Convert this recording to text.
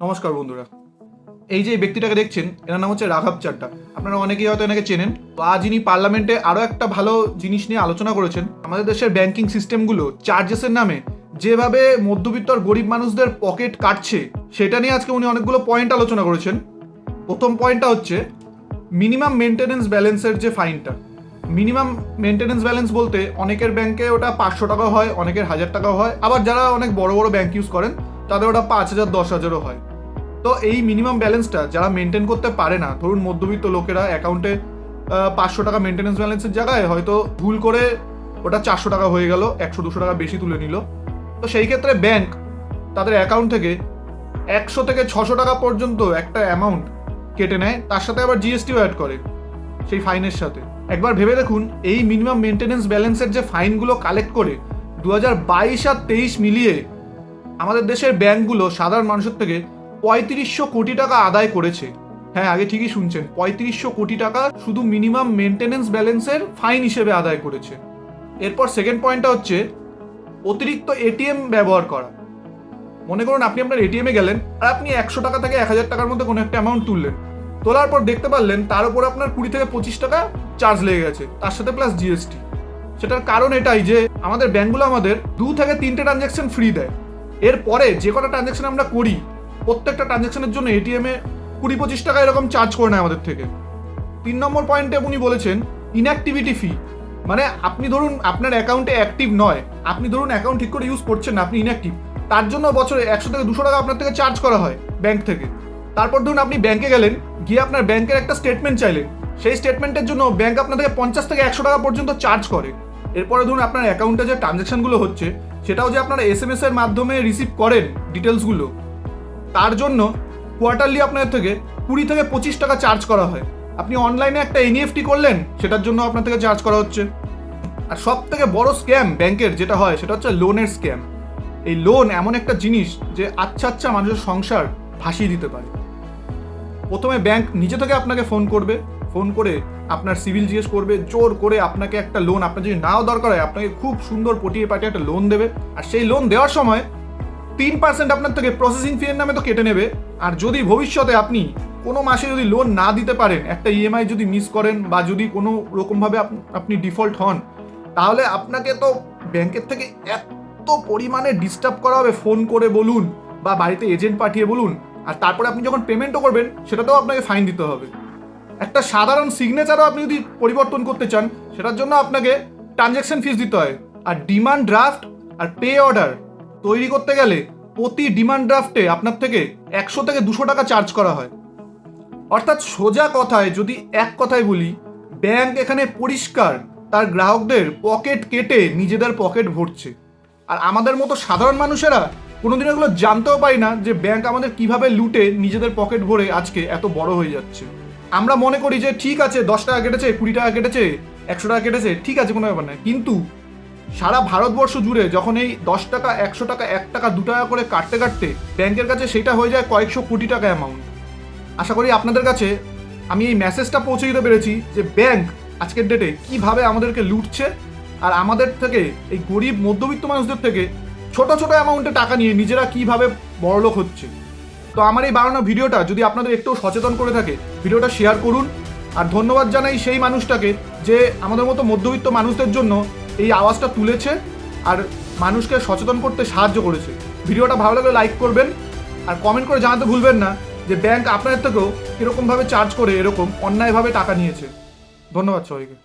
নমস্কার বন্ধুরা, এই যে ব্যক্তিটাকে দেখছেন এনার নাম হচ্ছে রাঘব চাড্ডা। আপনারা অনেকেই হয়তো এনাকে চেনেন। তো আজ ইনি পার্লামেন্টে আরও একটা ভালো জিনিস নিয়ে আলোচনা করেছেন। আমাদের দেশের ব্যাংকিং সিস্টেমগুলো চার্জেসের নামে যেভাবে মধ্যবিত্ত আর গরিব মানুষদের পকেট কাটছে, সেটা নিয়ে আজকে উনি অনেকগুলো পয়েন্ট আলোচনা করেছেন। প্রথম পয়েন্টটা হচ্ছে মিনিমাম মেনটেনেন্স ব্যালেন্সের যে ফাইনটা। মিনিমাম মেনটেনেন্স ব্যালেন্স বলতে অনেকের ব্যাংকে ওটা 500 টাকা হয়, অনেকের 1000 টাকা হয়, আবার যারা অনেক বড় বড় ব্যাংক ইউজ করেন তাদের ওটা 5000 10,000ও হয়। তো এই মিনিমাম ব্যালেন্সটা যারা মেনটেন করতে পারে না, ধরুন মধ্যবিত্ত লোকেরা অ্যাকাউন্টে 500 টাকা মেনটেনেন্স ব্যালেন্সের জায়গায় হয়তো ভুল করে ওটা 400 টাকা হয়ে গেল, 100-200 টাকা বেশি তুলে নিল। তো সেই ক্ষেত্রে ব্যাংক তাদের অ্যাকাউন্ট থেকে 100 থেকে 600 টাকা পর্যন্ত একটা অ্যামাউন্ট কেটে নেয়, তার সাথে আবার জিএসটিও অ্যাড করে সেই ফাইনের সাথে। একবার ভেবে দেখুন, এই মিনিমাম মেনটেনেন্স ব্যালেন্সের যে ফাইনগুলো কালেক্ট করে 2022 আর 23 মিলিয়ে আমাদের দেশের ব্যাংকগুলো সাধারণ মানুষের থেকে 3500 কোটি টাকা আদায় করেছে। হ্যাঁ, আগে ঠিকই শুনছেন, 3500 কোটি টাকা শুধু মিনিমাম মেনটেনেন্স ব্যালেন্সের ফাইন হিসেবে আদায় করেছে। এরপর সেকেন্ড পয়েন্টটা হচ্ছে অতিরিক্ত এটিএম ব্যবহার করা। মনে করুন আপনি আপনার এটিএমে গেলেন আর আপনি 100 টাকা থেকে 1000 টাকার মধ্যে কোনো একটা অ্যামাউন্ট তুললেন। তোলার পর দেখতে পারলেন তার উপর আপনার 20 থেকে 25 টাকা চার্জ লেগে গেছে, তার সাথে প্লাস জিএসটি। সেটার কারণ এটাই যে আমাদের ব্যাংকগুলো আমাদের 2 থেকে 3টে ট্রানজ্যাকশন ফ্রি দেয়। এরপরে যে কটা ট্রানজ্যাকশন আমরা করি, প্রত্যেকটা ট্রানজ্যাকশনের জন্য এটিএমে 20-25 টাকা এরকম চার্জ করে নেয় আমাদের থেকে। 3 নম্বর পয়েন্টে উনি বলেছেন ইনঅ্যাক্টিভিটি ফি। মানে আপনি ধরুন আপনার অ্যাকাউন্টে অ্যাক্টিভ নয়, আপনি ধরুন অ্যাকাউন্ট ঠিক করে ইউজ করছেন না, আপনি ইনঅ্যাক্টিভ, তার জন্য বছরে 100 থেকে 200 টাকা আপনার থেকে চার্জ করা হয় ব্যাংক থেকে। তারপর ধরুন আপনি ব্যাংকে গেলেন, গিয়ে আপনার ব্যাংকের একটা স্টেটমেন্ট চাইলেন, সেই স্টেটমেন্টের জন্য ব্যাংক আপনার থেকে 50 থেকে 100 টাকা পর্যন্ত চার্জ করে। এরপরে ধরুন আপনার অ্যাকাউন্টে যে ট্রানজ্যাকশনগুলো হচ্ছে, সেটাও যে আপনারা SMS এর মাধ্যমে রিসিভ করেন ডিটেলসগুলো, তার জন্য কোয়ার্টারলি আপনার থেকে 20 থেকে 25 টাকা চার্জ করা হয়। আপনি অনলাইনে একটা এনইএফটি করলেন, সেটার জন্য আপনার থেকে চার্জ করা হচ্ছে। আর সব থেকে বড় স্ক্যাম ব্যাংকের যেটা হয়, সেটা হচ্ছে লোনের স্ক্যাম। এই লোন এমন একটা জিনিস যে আচ্ছা মানুষের সংসার ভাসিয়ে দিতে পারে। প্রথমে ব্যাংক নিজে থেকে আপনাকে ফোন করবে, ফোন করে আপনার সিভিল জিজ্ঞেস করবে, জোর করে আপনাকে একটা লোন, আপনার যদি নাও দরকার হয় আপনাকে খুব সুন্দর পটিয়ে পাটিয়ে একটা লোন দেবে। আর সেই লোন দেওয়ার সময় 3% আপনার থেকে প্রসেসিং ফি এর নামে তো কেটে নেবে। আর যদি ভবিষ্যতে আপনি কোনো মাসে যদি লোন না দিতে পারেন, একটা ইএমআই যদি মিস করেন বা যদি কোনো রকমভাবে আপনি ডিফল্ট হন, তাহলে আপনাকে তো ব্যাংকের থেকে এত পরিমাণে ডিস্টার্ব করা হবে, ফোন করে বলুন বা বাড়িতে এজেন্ট পাঠিয়ে বলুন। আর তারপরে আপনি যখন পেমেন্টও করবেন, সেটাতেও আপনাকে ফাইন দিতে হবে। একটা সাধারণ সিগনেচারও আপনি যদি পরিবর্তন করতে চান, সেটার জন্য আপনাকে ট্রানজ্যাকশন ফিস দিতে হয়। আর ডিমান্ড ড্রাফট আর পে অর্ডার তৈরি করতে গেলে প্রতি ডিমান্ড ড্রাফটে আপনার থেকে 100 থেকে 200 টাকা চার্জ করা হয়। অর্থাৎ সোজা কথায় যদি এক কথায় বলি, ব্যাংক এখানে পরিষ্কার তার গ্রাহকদের পকেট কেটে নিজেদের পকেট ভরছে। আর আমাদের মতো সাধারণ মানুষেরা কোনোদিন এগুলো জানতেও পারি না যে ব্যাংক আমাদের কিভাবে লুটে নিজেদের পকেট ভরে আজকে এত বড় হয়ে যাচ্ছে। আমরা মনে করি যে ঠিক আছে, 10 টাকা কেটেছে, 20 টাকা কেটেছে, 100 টাকা কেটেছে, ঠিক আছে, কোনো ব্যাপার নয়। কিন্তু সারা ভারতবর্ষ জুড়ে যখন এই 10 টাকা, 100 টাকা, 1 টাকা, 2 টাকা করে কাটতে কাটতে ব্যাংকের কাছে সেটা হয়ে যায় কয়েকশো কোটি টাকা অ্যামাউন্ট। আশা করি আপনাদের কাছে আমি এই মেসেজটা পৌঁছে দিতে পেরেছি যে ব্যাংক আজকের ডেটে কিভাবে আমাদেরকে লুটছে, আর আমাদের থেকে, এই গরিব মধ্যবিত্ত মানুষদের থেকে ছোট ছোট অ্যামাউন্টে টাকা নিয়ে নিজেরা কিভাবে বড়লোক হচ্ছে। তো আমার এই বানানো ভিডিওটা যদি আপনাদের একটু সচেতন করে থাকে, ভিডিওটা শেয়ার করুন। আর ধন্যবাদ জানাই সেই মানুষটাকে যে আমাদের মতো মধ্যবিত্ত মানুষদের জন্য এই আওয়াজটা তুলেছে আর মানুষকে সচেতন করতে সাহায্য করেছে। ভিডিওটা ভালো লাগলে লাইক করবেন আর কমেন্ট করে জানাতে ভুলবেন না যে ব্যাংক আপনাদের থেকেও কীরকমভাবে চার্জ করে এরকম অন্যায়ভাবে টাকা নিয়েছে। ধন্যবাদ সবাইকে।